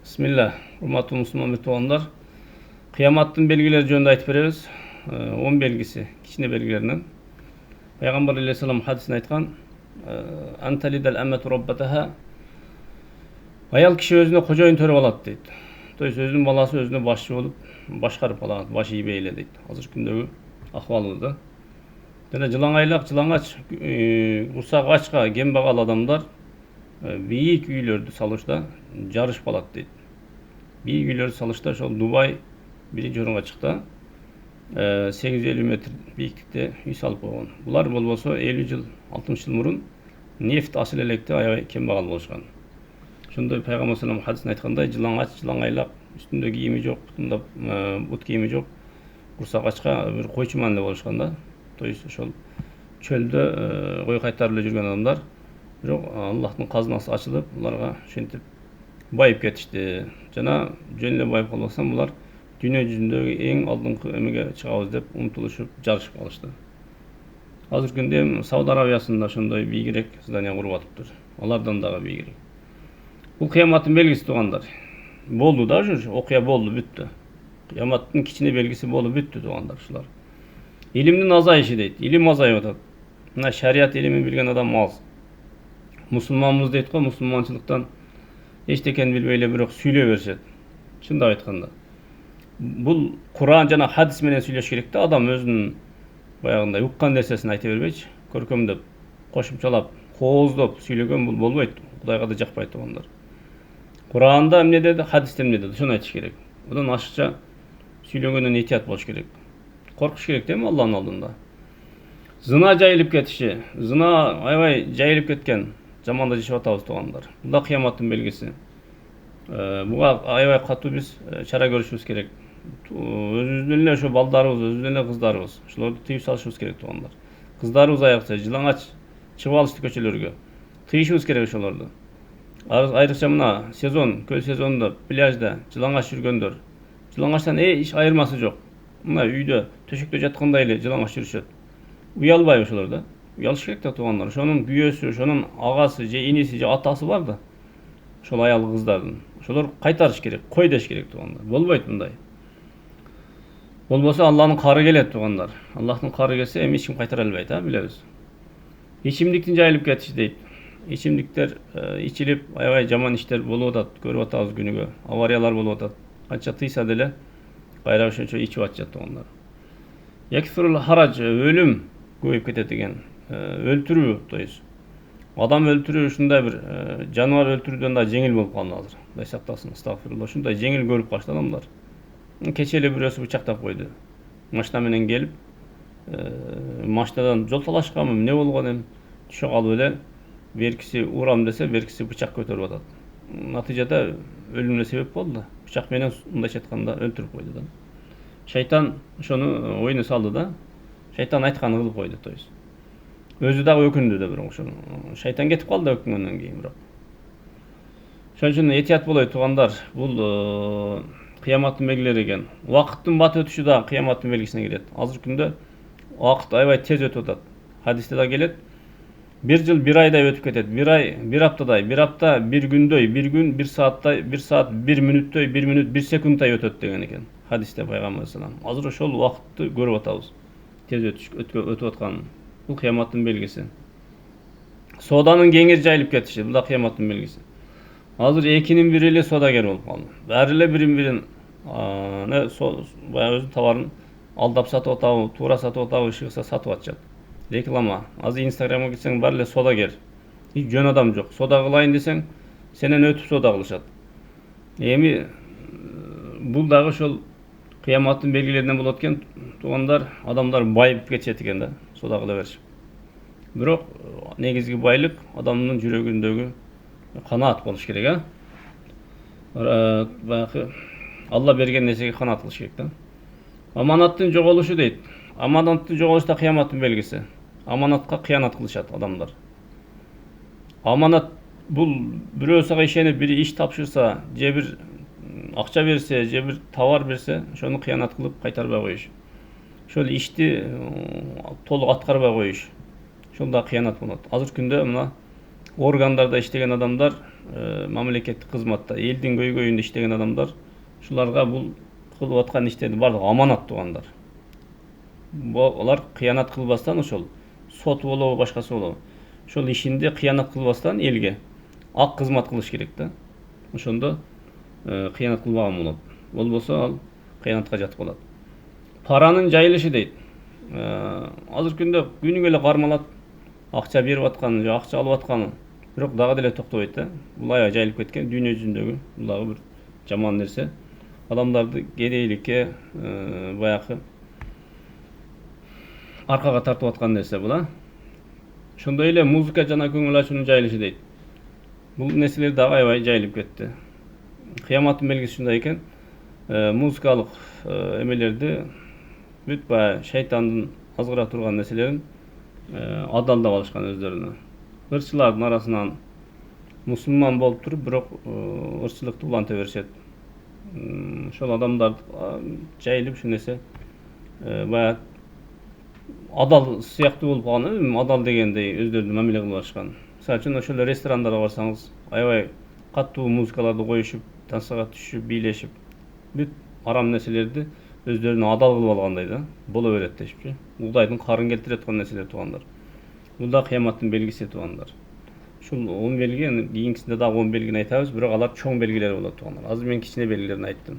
Bismillah, hurmatly musulman mütəvanlar. Kıyamattın belgileri jönünde aytıp berебiz. 10 belgisi, kichine belgilerinden. Peygamber aleyhisselam hadisini aytkan, "Antalidal amatu rabbataha." Ayal kişi özüne kojoyun törüp alat deydi. Toysa özünün balası özüne başçı olup başkarıp alat, başı iyi beyle deydi. Hazır gündögü ahvalı da. Dene жылаңайлак, жылаңач, урсак ачка, кембагал адамдар бийик үйлөрдү салышта жарышып алат дейт. Бийик үйлөрдү салышта ошол Дубай биринчи орунга чыкты. 850 метр бийиктикте үй салып койгон. Булар болбосо 50 жыл, 60 жыл мурун нефт асыл электе аябай кембагал болушкан. Ошондой Пайгамбар салам хадисин айткандай, жылаңач, жылаңайлак, үстүндө кийими жок, бутунда бут кийими жок, урсак ачка бир койчу мааниле болушкан да. Toysa ошол çölde koy kaytarılı жүрген адамдар, бирок Аллахтын казынасы ачылып, буларга ошентип байып кетишти. Жана жөн эле байып калбасам, булар дүйнө жүзүндөгү эң алдыңкы эмеге чыгабыз деп умтулушуп, жарышып калышты. Азыркы күндө Сауд Арабиясында ошондой бийигирээк здание куруп атыптыр. Алардан дагы бийигирээк. Бул кыяматтын белгиси туугандар. Болду да ушу, окуя болду, бүттү. Кыяматтын кичине белгиси болуп бүттү туугандар ушулар. İlimnin azayışı deydi. İlim azayıp atат. Mına şeriat ilimi bilgen adam az. Musulmanmız deydi ko, musulmançılıktan eçteken bilbey эле бирок сүйлөй беришет. Шындап айтканда. Бул Кур'ан жана хадис менен сүйлөш керек да, адам өзүнүн баягындай уккан нерсесин айта бербейчи, көркөмдөп, кошумчалап, кооздоп сүйлөгөн бул болбойт. Кудайга да жакпайт туугандар. Кур'анда эмне деди, хадисте эмне деди, ошону айтыш керек. Одан ашыкча сүйлөгөндөн этият болуш керек. Korkuş gerek değil mi Allah'ın aldığında? Zina jayılıp ketişi, zina aybay jayılıp ketken zamanda yaşap atabız tuğanlar. Bu da kıyamattın belgisi. Buga aybay katı biz çara görüşümüz gerek. Özümüzden ele şu baldarımız, özümüzden ele kızlarımız. Şuları tıyıp salışımız gerek tuğanlar. Kızlarımız ayakta, жылаңач çıkıp alıştı köşelerge. Tıyışımız gerek şularda. Ayrıca mına sezon, köl sezonunda, plajda жылаңач жүргөндөр. Жылаңачтан iş ayırması yok. Мына үйдө төшөктө жаткандай эле жылаңач жүрүшөт. Уялбайбы ошолор да? Уялыш керек да туугандар. Ошонун күйөөсү, ошонун агасы же иниси же атасы бар да. Ошол аял кыздардын. Ошолор кайтарыш керек, кой деш керек туугандар. Болбойт мындай. Болбосо Аллахтын кары келет туугандар. Аллахтын кары келсе эми эч ким кайтара албайт, билебиз. Ичимдиктин жайылып кетиши дейт. Ичимдиктер ичилип, аябай жаман иштер болуп атат, көрүп атабыз күнүгө. Авариялар болуп атат. Канча тыйса деле Bayrağı ошончо ичип атышат туугандар. Yakfirul harac, ölüm көбөйүп кетет деген. Өлтүрүү, тоюс. Адам өлтүрүү ушундай бир жаныбар өлтүрүүдөн да жеңил болуп калды азыр. Кудай сактасын, астагфирулла. Ушундай жеңил көрүп калышты адамдар. Кече эле бирөөсү бычактап койду. Машина менен келип, машинадан жол талашканбы, эмне болгон эми түшө калып эле беркиси урам десе, беркиси бычак көтөрүп атат. Натыйжада өлүмүнө себеп болду. Бычак менен мындайча айтканда өлтүрүп койду да. Шайтан ошону оюна салды да. Шайтан айтканын кылып койду, тоюс. Өзү дагы өкүндү да бирок ошону. Шайтан кетип калды өкүнгөндөн кийин бирок. Ошон үчүн этият болойлу туугандар. Бул кыяматтын белгилери экен. Убакыттын бат өтүшү да кыяматтын белгисине кирет. Азыркы күндө убакыт аябай тез өтүп атат. Хадисте да келет. 1 жыл 1 айдай өтүп кетет. 1 ай 1 аптадай, 1 апта 1 күндөй, 1 күн 1 сааттай, 1 саат 1 мүнөттөй, 1 мүнөт 1 секундтай өтөт деген экен. Хадисте Пайгамбар салам. Азыр ошол убакытты көрүп атабыз. Тез өтүп атканын. Бул кыяматтын белгиси. Соданын кеңир жайылып кетиши, бул да кыяматтын белгиси. Азыр экинин бири эле содагер болуп калды. Баары эле бирин-бирин баягы өзүнүн товарын алдап сатып атабы, туура сатып атабы, шыгса сатып атышат. Реклама. Азыр Инстаграмга кирсең баары эле содагер. Hiç жөн адам жок. Сода кылайын десең, сенен өтүп сода кылышат. Эми бул дагы ошол кыяматтын белгилеринен болот экен. Туугандар, адамдар байып кетишет экен да, сода кыла беришип. Бирок негизги байлык адамдын жүрөгүндөгү канаат болуш керек, Баягы Алла берген нерсеге канаат кылыш керек да. Аманаттын жоголушу дейт. Аманаттын жоголушу да кыяматтын белгиси. Аманатка кыянат кылышат адамдар. Аманат бул бирөө сага ишенип бири иш тапшырса, же бир акча берсе, же бир товар берсе, ошону кыянат кылып кайтарбай коюш. Ошол ишти толук аткарбай коюш. Ошол да кыянат болот. Азыркы күндө мына органдарда иштеген адамдар, мамлекеттик кызматта, элдин көйгөйүндө иштеген адамдар, ушуларга бул кылып аткан иштердин баардыгы аманат туугандар. Алар кыянат кылбастан ошол сот болобу, башкасы болобу, ошол ишинде кыянат кылбастан элге ак кызмат кылыш керек да. Ошондо кыянат кылбаган болот. Болбосо ал кыянатка жатып калат. Паранын жайылышы дейт. Азыркы күндө күнүгө эле кармалат. Акча берип атканы же акча алып атканы, бирок дагы деле токтобойт да. Бул аябай жайылып кеткен дүйнө жүзүндөгү, бул дагы бир жаман нерсе. Адамдарды кедейликке, баягы аркага тартып аткан нерсе бул, Ошондой эле музыка жана көңүл ачуунун жайылышы дейт. Бул нерселер дагы аябай жайылып кетти. Кыяматтын белгиси ушундай экен. Музыкалык эмелерди бүт баягы шайтандын азгыра турган нерселерин адалдап алышкан өздөрүнө. Ырчылардын арасынан мусулман болуп туруп, бирок ырчылыкты уланта беришет. Ошол адамдар жайылып ушул нерсе баягы адал сыяктуу болуп калган, адал дегендей өздөрүнө мамиле кылып алышкан. Мисалы үчүн ошол эле ресторандарга барсаңыз, аябай каттуу музыкаларды коюшуп, танцага түшүп, бийлешип, бүт арам нерселерди өздөрүнө адал кылып алгандай да, боло берет дешипчи. Кудайдын карын келтире турган нерселер туугандар. Бул да кыяматтын белгиси туугандар. Ушул 10 белги, кийинкисинде дагы 10 белгини айтабыз, бирок алар чоң белгилер болот туугандар. Азыр мен кичине белгилерин айттым.